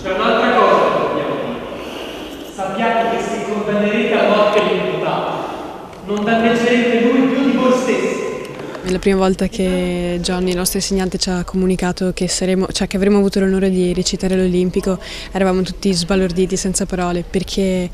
C'è un'altra cosa che dobbiamo dire. Sappiate che se condannerete a morte l'imputato, non danneggerete lui più di voi stessi. È la prima volta che Johnny, il nostro insegnante, ci ha comunicato che che avremmo avuto l'onore di recitare all'Olimpico. Eravamo tutti sbalorditi, senza parole, perché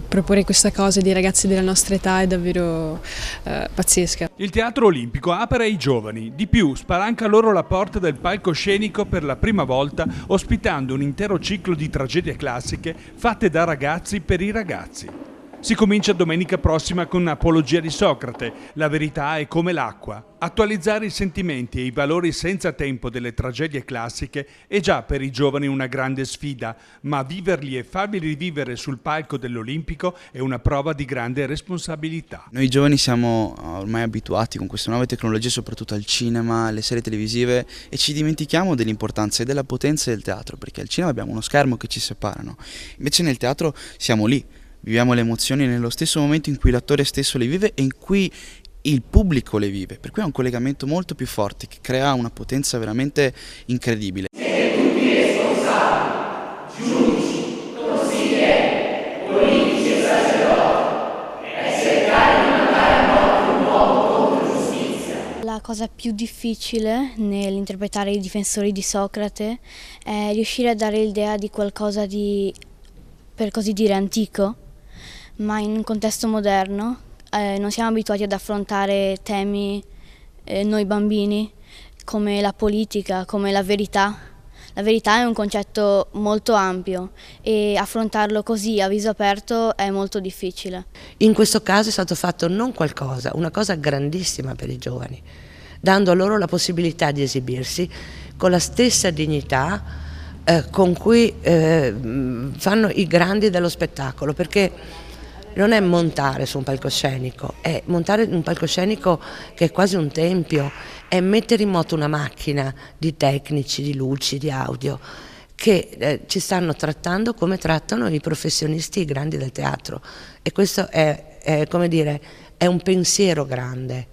proporre questa cosa ai ragazzi della nostra età è davvero pazzesca. Il Teatro Olimpico apre ai giovani, di più spalanca loro la porta del palcoscenico per la prima volta, ospitando un intero ciclo di tragedie classiche fatte da ragazzi per i ragazzi. Si comincia domenica prossima con un'apologia di Socrate, la verità è come l'acqua. Attualizzare i sentimenti e i valori senza tempo delle tragedie classiche è già per i giovani una grande sfida, ma viverli e farli rivivere sul palco dell'Olimpico è una prova di grande responsabilità. Noi giovani siamo ormai abituati con queste nuove tecnologie, soprattutto al cinema, alle serie televisive, e ci dimentichiamo dell'importanza e della potenza del teatro, perché al cinema abbiamo uno schermo che ci separano, invece nel teatro siamo lì. Viviamo le emozioni nello stesso momento in cui l'attore stesso le vive e in cui il pubblico le vive, per cui è un collegamento molto più forte che crea una potenza veramente incredibile. Siete tutti responsabili, giudici, consiglieri, politici e sacerdoti, e cercare di mandare a morte un uomo contro giustizia. La cosa più difficile nell'interpretare i difensori di Socrate è riuscire a dare l'idea di qualcosa di, per così dire, antico, ma in un contesto moderno. Non siamo abituati ad affrontare temi, noi bambini, come la politica, come la verità. La verità è un concetto molto ampio e affrontarlo così a viso aperto è molto difficile. In questo caso è stato fatto non qualcosa, una cosa grandissima per i giovani, dando loro la possibilità di esibirsi con la stessa dignità con cui fanno i grandi dello spettacolo, perché non è montare su un palcoscenico, è montare un palcoscenico che è quasi un tempio, è mettere in moto una macchina di tecnici, di luci, di audio, che ci stanno trattando come trattano i professionisti, i grandi del teatro. E questo è come dire, è un pensiero grande.